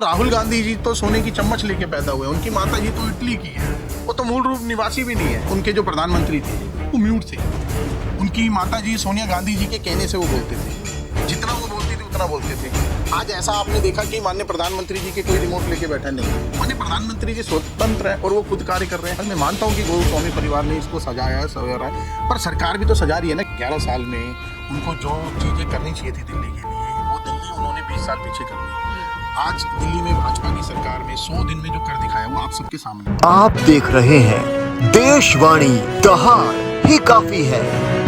राहुल गांधी जी तो सोने की चम्मच लेके पैदा हुए, उनकी माता जी तो इटली की है, वो तो मूल रूप निवासी भी नहीं है। उनके जो प्रधानमंत्री थे वो म्यूट थे। उनकी माता जी सोनिया गांधी जी के कहने से वो बोलते थे, जितना वो बोलती थी उतना बोलते थे। आज ऐसा आपने देखा कि माननीय प्रधानमंत्री जी के कोई रिमोट लेके बैठा नहीं। माननीय प्रधानमंत्री जी स्वतंत्र है और वो खुद कार्य कर रहे हैं। मैं मानता हूँ कि गोस्वामी परिवार ने इसको सजाया है, सवेरा है, पर सरकार भी तो सजा रही है ना। 11 साल में उनको जो चीजें करनी चाहिए थी दिल्ली के लिए, वो दिल्ली उन्होंने 20 साल पीछे कर दी। आज दिल्ली में भाजपा की सरकार में 100 दिन में जो कर दिखाया वो आप सबके सामने। आप देख रहे हैं देशवाणी, दहाड़ ही काफी है।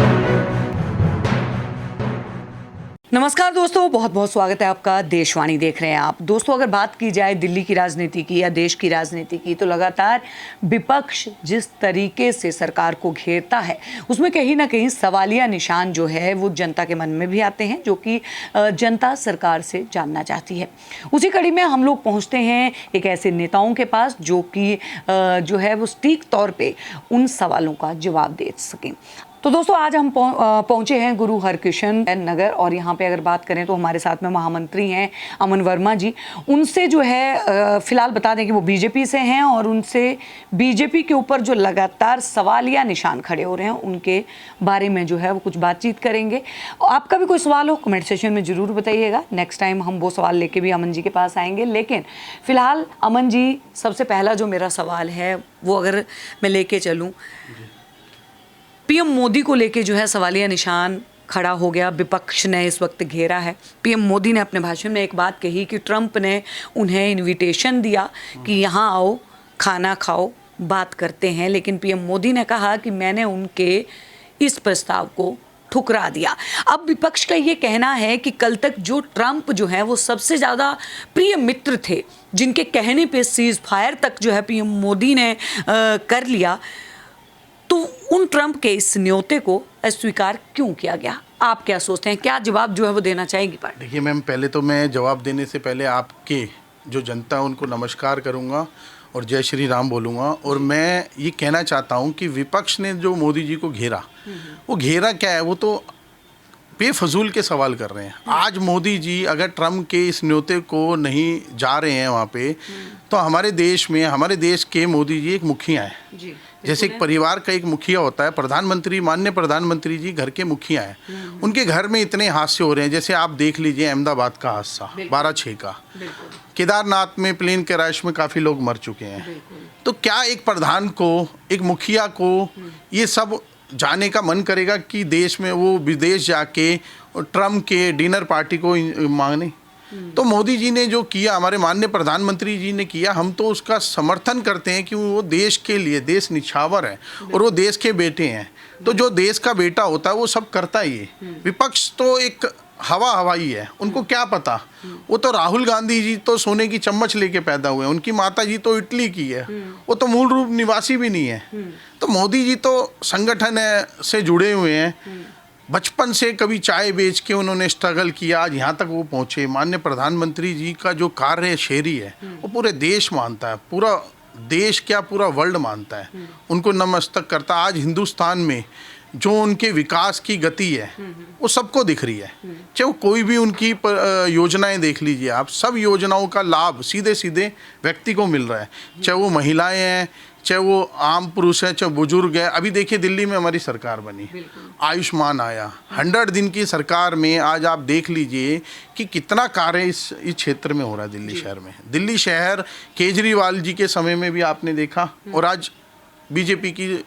नमस्कार दोस्तों, बहुत बहुत स्वागत है आपका। देशवाणी देख रहे हैं आप। दोस्तों, अगर बात की जाए दिल्ली की राजनीति की या देश की राजनीति की, तो लगातार विपक्ष जिस तरीके से सरकार को घेरता है, उसमें कहीं ना कहीं सवालिया निशान जो है वो जनता के मन में भी आते हैं, जो कि जनता सरकार से जानना चाहती है। उसी कड़ी में हम लोग पहुंचते हैं एक ऐसे नेताओं के पास जो कि जो है वो सटीक तौर पर उन सवालों का जवाब दे सकें। तो दोस्तों, आज हम पहुंचे हैं गुरु हरकृष्ण नगर, और यहाँ पे अगर बात करें तो हमारे साथ में महामंत्री हैं अमन वर्मा जी। उनसे जो है फिलहाल बता दें कि वो बीजेपी से हैं, और उनसे बीजेपी के ऊपर जो लगातार सवालिया निशान खड़े हो रहे हैं उनके बारे में जो है वो कुछ बातचीत करेंगे। आपका भी कोई सवाल हो कमेंट सेक्शन में ज़रूर बताइएगा। नेक्स्ट टाइम हम वो सवाल लेके भी अमन जी के पास आएंगे। लेकिन फिलहाल अमन जी, सबसे पहला जो मेरा सवाल है वो अगर मैं लेके चलूँ, पीएम मोदी को लेके जो है सवालिया निशान खड़ा हो गया। विपक्ष ने इस वक्त घेरा है। पीएम मोदी ने अपने भाषण में एक बात कही कि ट्रंप ने उन्हें इनविटेशन दिया कि यहाँ आओ, खाना खाओ, बात करते हैं, लेकिन पीएम मोदी ने कहा कि मैंने उनके इस प्रस्ताव को ठुकरा दिया। अब विपक्ष का ये कहना है कि कल तक जो ट्रंप जो है वो सबसे ज़्यादा प्रिय मित्र थे, जिनके कहने पे सीज फायर तक जो है पीएम मोदी ने कर लिया, तो उन ट्रंप के इस न्योते को अस्वीकार क्यों किया गया? आप क्या सोचते हैं, क्या जवाब जो है वो देना चाहेंगी पार्टी? देखिए मैम, पहले तो मैं जवाब देने से पहले आपके जो जनता है उनको नमस्कार करूंगा और जय श्री राम बोलूँगा। और मैं ये कहना चाहता हूँ कि विपक्ष ने जो मोदी जी को घेरा, वो घेरा क्या है, वो तो बेफजूल के सवाल कर रहे हैं। आज मोदी जी अगर ट्रम्प के इस न्योते को नहीं जा रहे हैं वहाँ पे, तो हमारे देश में, हमारे देश के मोदी जी एक मुखिया हैं। जैसे एक परिवार का एक मुखिया होता है, प्रधानमंत्री, माननीय प्रधानमंत्री जी घर के मुखिया हैं। उनके घर में इतने हादसे हो रहे हैं, जैसे आप देख लीजिए अहमदाबाद का हादसा 12/6 का, केदारनाथ में प्लेन क्रैश में काफ़ी लोग मर चुके हैं। तो क्या एक प्रधान को, एक मुखिया को ये सब जाने का मन करेगा कि देश में वो विदेश जाके ट्रम्प के डिनर पार्टी को मांगने? तो मोदी जी ने जो किया, हमारे माननीय प्रधानमंत्री जी ने किया, हम तो उसका समर्थन करते हैं कि वो देश के लिए, देश निछावर है और वो देश के बेटे हैं। तो जो देश का बेटा होता है वो सब करता ही है। विपक्ष तो एक हवाई है, उनको क्या पता। वो तो राहुल गांधी जी तो सोने की चम्मच लेके पैदा हुए, उनकी माता जी तो इटली की है, वो तो मूल रूप निवासी भी नहीं है। तो मोदी जी तो संगठन से जुड़े हुए हैं, बचपन से कभी चाय बेच के उन्होंने स्ट्रगल किया, आज यहाँ तक वो पहुँचे। माननीय प्रधानमंत्री जी का जो कार्य शैली है वो पूरे देश मानता है, पूरा देश क्या पूरा वर्ल्ड मानता है, उनको नमस्तक करता है। आज हिंदुस्तान में जो उनके विकास की गति है वो सबको दिख रही है। चाहे वो कोई भी उनकी योजनाएं देख लीजिए आप, सब योजनाओं का लाभ सीधे सीधे व्यक्ति को मिल रहा है, चाहे वो महिलाएं हैं, चाहे वो आम पुरुष है, चाहे बुजुर्ग है। अभी देखिए दिल्ली में हमारी सरकार बनी, आयुष्मान आया, 100 दिन की सरकार में आज आप देख लीजिए कि कितना कार्य इस क्षेत्र में हो रहा है दिल्ली शहर में। दिल्ली शहर केजरीवाल जी के समय में भी आपने देखा, और आज बीजेपी की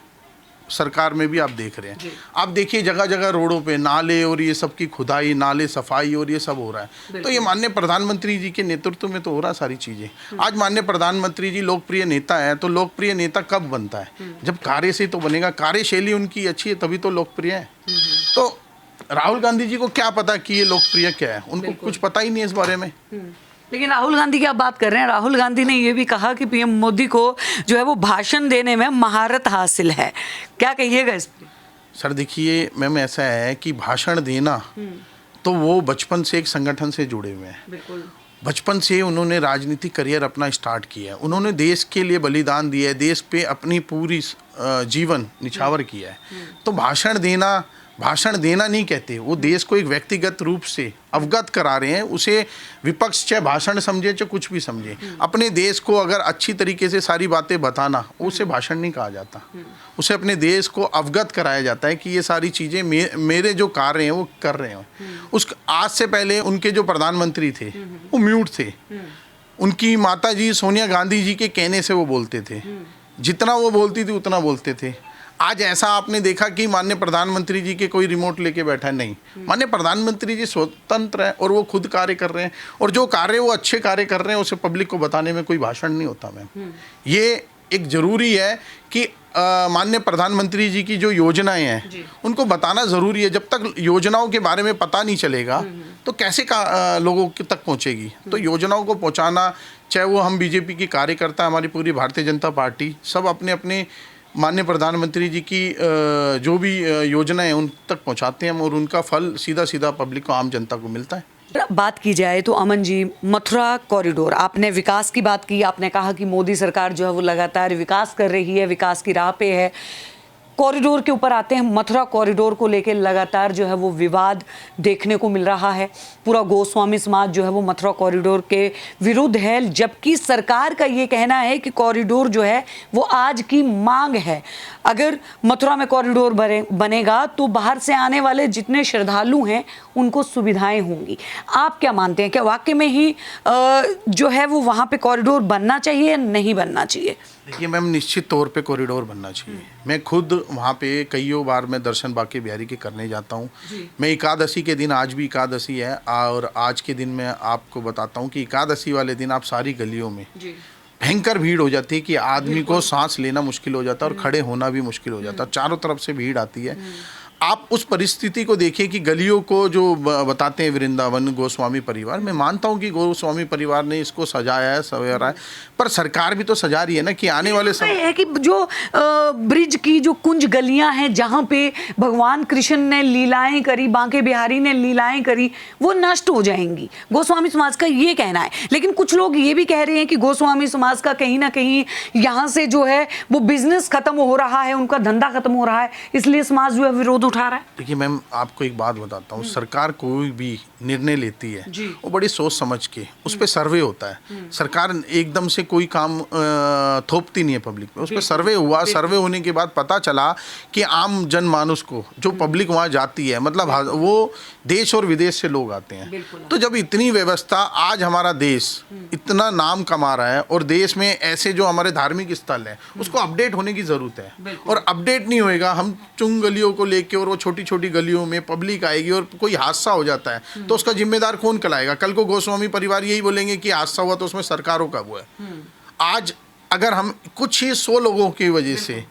सरकार में भी आप देख रहे हैं। आप देखिए जगह जगह रोडों पे नाले और ये सब की खुदाई, नाले सफाई और ये सब हो रहा है। तो ये माननीय प्रधानमंत्री जी के नेतृत्व में तो हो रहा है सारी चीज़ें। आज माननीय प्रधानमंत्री जी लोकप्रिय नेता है, तो लोकप्रिय नेता कब बनता है? जब कार्य से तो बनेगा। कार्यशैली उनकी अच्छी है तभी तो लोकप्रिय है। तो राहुल गांधी जी को क्या पता कि ये लोकप्रिय क्या है, उनको कुछ पता ही नहीं इस बारे में। लेकिन राहुल गांधी की आप बात कर रहे हैं, राहुल गांधी ने ये भी कहा कि पीएम मोदी को जो है वो भाषण देने में महारत हासिल है। क्या कहिएगा इस पर? सर देखिए मैम, ऐसा है कि भाषण देना तो वो बचपन से एक संगठन से जुड़े हुए हैं। बचपन से उन्होंने राजनीतिक करियर अपना स्टार्ट किया है, उन्होंने देश के लिए बलिदान दिया है, देश पे अपनी पूरी जीवन निछावर किया है। तो भाषण देना भाषण देना नहीं कहते, वो देश को एक व्यक्तिगत रूप से अवगत करा रहे हैं। उसे विपक्ष चाहे भाषण समझे चाहे कुछ भी समझे, अपने देश को अगर अच्छी तरीके से सारी बातें बताना, उसे भाषण नहीं कहा जाता। उसे अपने देश को अवगत कराया जाता है कि ये सारी चीज़ें मेरे जो कार्य हैं वो कर रहे हैं। उस आज से पहले उनके जो प्रधानमंत्री थे वो म्यूट थे। उनकी माता जी सोनिया गांधी जी के कहने से वो बोलते थे, जितना वो बोलती थी उतना बोलते थे। आज ऐसा आपने देखा कि माननीय प्रधानमंत्री जी के कोई रिमोट लेके बैठा नहीं। माननीय प्रधानमंत्री जी स्वतंत्र हैं और वो खुद कार्य कर रहे हैं, और जो कार्य वो अच्छे कार्य कर रहे हैं उसे पब्लिक को बताने में कोई भाषण नहीं होता मैम। ये एक जरूरी है कि माननीय प्रधानमंत्री जी की जो योजनाएं हैं उनको बताना ज़रूरी है। जब तक योजनाओं के बारे में पता नहीं चलेगा तो कैसे लोगों के तक पहुंचेगी। तो योजनाओं को पहुंचाना, चाहे वो हम बीजेपी की कार्यकर्ता, हमारी पूरी भारतीय जनता पार्टी, सब अपने अपने माननीय प्रधानमंत्री जी की जो भी योजनाएं हैं उन तक पहुंचाते हैं, और उनका फल सीधा सीधा पब्लिक को, आम जनता को मिलता है। बात की जाए तो अमन जी, मथुरा कॉरिडोर, आपने विकास की बात की, आपने कहा कि मोदी सरकार जो है वो लगातार विकास कर रही है, विकास की राह पे है। कॉरिडोर के ऊपर आते हैं, मथुरा कॉरिडोर को लेकर लगातार जो है वो विवाद देखने को मिल रहा है। पूरा गोस्वामी समाज जो है वो मथुरा कॉरिडोर के विरुद्ध है, जबकि सरकार का ये कहना है कि कॉरिडोर जो है वो आज की मांग है। अगर मथुरा में कॉरिडोर बनेगा तो बाहर से आने वाले जितने श्रद्धालु हैं उनको सुविधाएं होंगी। आप क्या मानते हैं, क्या वाकई में ही जो है वो वहाँ पे कॉरिडोर बनना चाहिए या नहीं बनना चाहिए? देखिए मैम, निश्चित तौर पे कॉरिडोर बनना चाहिए। मैं खुद वहाँ पे कईयों बार मैं दर्शन बांके बिहारी के करने जाता हूँ। मैं एकादशी के दिन, आज भी एकादशी है, और आज के दिन मैं आपको बताता हूँ कि एकादशी वाले दिन आप सारी गलियों में भयंकर भीड़ हो जाती है कि आदमी को सांस लेना मुश्किल हो जाता है और खड़े होना भी मुश्किल हो जाता है। चारों तरफ से भीड़ आती है। आप उस परिस्थिति को देखिए कि गलियों को जो बताते हैं वृंदावन गोस्वामी परिवार, मैं मानता हूं कि गोस्वामी परिवार ने इसको सजाया है, सवेरा है, पर सरकार भी तो सजा रही है ना कि आने वाले समय है कि जो ब्रिज की जो कुंज गलियां हैं जहां पे भगवान कृष्ण ने लीलाएं करी, बांके बिहारी ने लीलाएं करी, वो नष्ट हो जाएंगी। गोस्वामी समाज का ये कहना है। लेकिन कुछ लोग ये भी कह रहे हैं कि गोस्वामी समाज का कहीं ना कहीं यहाँ से जो है वो बिजनेस खत्म हो रहा है, उनका धंधा खत्म हो रहा है, इसलिए समाज जो है विरोध उठा रहा है। देखिए मैम, आपको एक बात बताता हूँ, सरकार कोई भी निर्णय लेती है वो बड़ी सोच समझ के, उस पर सर्वे होता है। सरकार एकदम से कोई काम थोपती नहीं है पब्लिक पे। उस पर सर्वे हुआ, सर्वे होने के बाद पता चला कि आम जनमानस को, जो पब्लिक वहाँ जाती है, मतलब वो देश और विदेश से लोग आते हैं। तो जब इतनी व्यवस्था, आज हमारा देश इतना नाम कमा रहा है और देश में ऐसे जो हमारे धार्मिक स्थल है उसको अपडेट होने की ज़रूरत है। और अपडेट नहीं होएगा, हम चुंग गलियों को लेके और वो छोटी छोटी गलियों में पब्लिक आएगी और कोई हादसा हो जाता है तो उसका जिम्मेदार कौन कहलाएगा? कल को गोस्वामी परिवार यही बोलेंगे कि हादसा हुआ तो उसमें सरकारों का हुआ है। आज अगर हम कुछ ही 100 लोगों की वजह से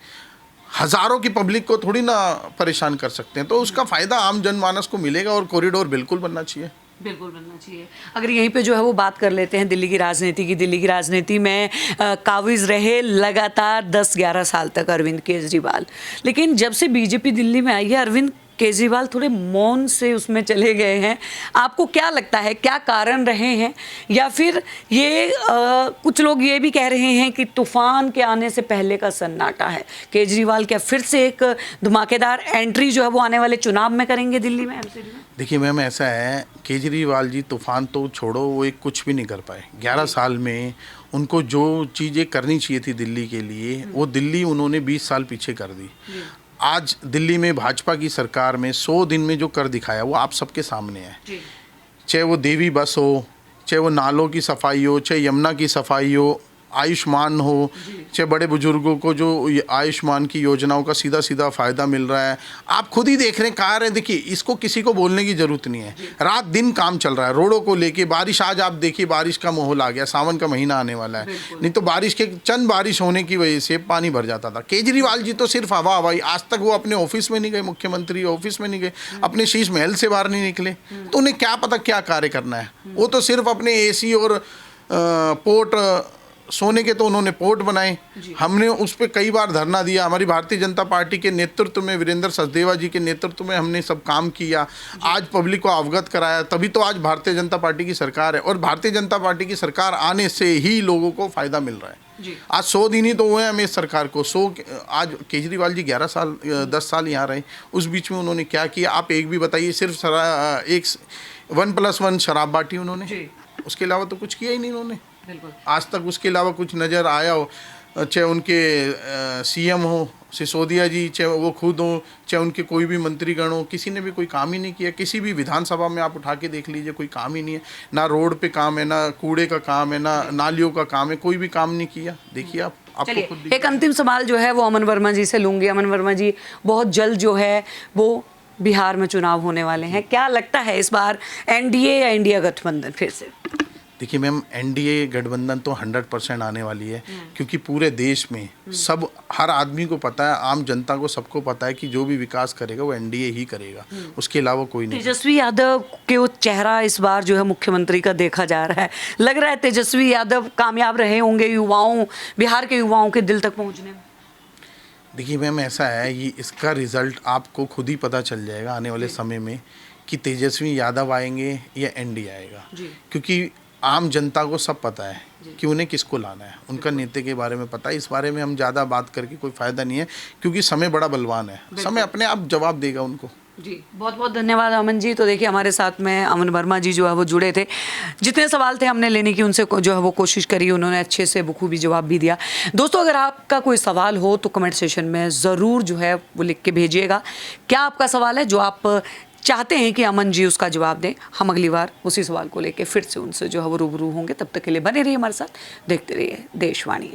हजारों की पब्लिक को थोड़ी ना परेशान कर सकते हैं, तो उसका फायदा आम जनमानस को मिलेगा। और कॉरिडोर बिल्कुल बनना चाहिए, बिल्कुल बनना चाहिए। अगर यहीं पे जो है वो बात कर लेते हैं दिल्ली की राजनीति की। दिल्ली की राजनीति में काबिज रहे लगातार 10-11 साल तक अरविंद केजरीवाल, लेकिन जब से बीजेपी दिल्ली में आई है अरविंद केजरीवाल थोड़े मौन से उसमें चले गए हैं। आपको क्या लगता है, क्या कारण रहे हैं? या फिर ये कुछ लोग ये भी कह रहे हैं कि तूफान के आने से पहले का सन्नाटा है। केजरीवाल क्या फिर से एक धमाकेदार एंट्री जो है वो आने वाले चुनाव में करेंगे दिल्ली में, एमसीडी में? देखिए मैम, ऐसा है, केजरीवाल जी तूफान तो छोड़ो, वो एक कुछ भी नहीं कर पाए। 11 साल में उनको जो चीज़ें करनी चाहिए थी दिल्ली के लिए, वो दिल्ली उन्होंने 20 साल पीछे कर दी। आज दिल्ली में भाजपा की सरकार में 100 दिन में जो कर दिखाया वो आप सबके सामने है। चाहे वो देवी बस हो, चाहे वो नालों की सफाई हो, चाहे यमुना की सफाई हो, आयुष्मान हो, चाहे बड़े बुजुर्गों को जो आयुष्मान की योजनाओं का सीधा सीधा फ़ायदा मिल रहा है। आप खुद ही देख रहे हैं, कहा रहे, देखिए इसको किसी को बोलने की ज़रूरत नहीं है। रात दिन काम चल रहा है रोडों को लेके। बारिश, आज आप देखिए बारिश का माहौल आ गया, सावन का महीना आने वाला है, नहीं तो बारिश के चंद बारिश होने की वजह से पानी भर जाता था। केजरीवाल जी तो सिर्फ हवा हवाई, आज तक वो अपने ऑफिस में नहीं गए, मुख्यमंत्री ऑफिस में नहीं गए, अपने शीश महल से बाहर नहीं निकले, तो उन्हें क्या पता क्या कार्य करना है। वो तो सिर्फ अपने AC और पोर्ट सोने के तो उन्होंने पोर्ट बनाए, हमने उस पर कई बार धरना दिया। हमारी भारतीय जनता पार्टी के नेतृत्व में, वीरेंद्र सचदेवा जी के नेतृत्व में हमने सब काम किया, आज पब्लिक को अवगत कराया, तभी तो आज भारतीय जनता पार्टी की सरकार है। और भारतीय जनता पार्टी की सरकार आने से ही लोगों को फ़ायदा मिल रहा है। आज 100 दिन ही तो हुए हैं हमें इस सरकार को। आज केजरीवाल जी 11 साल 10 साल यहाँ रहे, उस बीच में उन्होंने क्या किया आप एक भी बताइए। सिर्फ 1+1 शराब बांटी उन्होंने, उसके अलावा तो कुछ किया ही नहीं उन्होंने आज तक। उसके अलावा कुछ नज़र आया हो, चाहे उनके सीएम हो सिसोदिया जी, चाहे वो खुद हो, चाहे उनके कोई भी मंत्रीगण हो, किसी ने भी कोई काम ही नहीं किया। किसी भी विधानसभा में आप उठा के देख लीजिए, कोई काम ही नहीं है। ना रोड पे काम है, ना कूड़े का काम है, ना नालियों का काम है, कोई भी काम नहीं किया। देखिए आपको खुद दिखिए। एक अंतिम सवाल जो है वो अमन वर्मा जी से लूँगी। अमन वर्मा जी, बहुत जल्द जो है वो बिहार में चुनाव होने वाले हैं, क्या लगता है इस बार एनडीए या इंडिया गठबंधन फिर से? देखिए मैम, एनडीए गठबंधन तो 100% आने वाली है, क्योंकि पूरे देश में सब, हर आदमी को पता है, आम जनता को सबको पता है कि जो भी विकास करेगा वो एनडीए ही करेगा, उसके अलावा कोई नहीं। तेजस्वी यादव के वो चेहरा इस बार जो है मुख्यमंत्री का देखा जा रहा है, लग रहा है तेजस्वी यादव कामयाब रहे होंगे बिहार के युवाओं के दिल तक पहुँचने में? देखिए मैम, ऐसा है, ये इसका रिजल्ट आपको खुद ही पता चल जाएगा आने वाले समय में कि तेजस्वी यादव आएंगे या एनडीए आएगा, क्योंकि आम जनता को सब पता है कि उन्हें किसको लाना है, उनका नेता के बारे में पता है। इस बारे में हम ज़्यादा बात करके कोई फ़ायदा नहीं है, क्योंकि समय बड़ा बलवान है, समय अपने आप जवाब देगा उनको। जी, बहुत बहुत धन्यवाद अमन जी। तो देखिए हमारे साथ में अमन वर्मा जी जो है वो जुड़े थे। जितने सवाल थे हमने लेने की उनसे जो है वो कोशिश करी, उन्होंने अच्छे से बखूबी जवाब भी दिया। दोस्तों, अगर आपका कोई सवाल हो तो कमेंट सेशन में ज़रूर जो है वो लिख के भेजिएगा। क्या आपका सवाल है जो आप चाहते हैं कि अमन जी उसका जवाब दें? हम अगली बार उसी सवाल को लेके फिर से उनसे जो है वो रूबरू होंगे। तब तक के लिए बने रहिए हमारे साथ, देखते रहिए देशवाणी।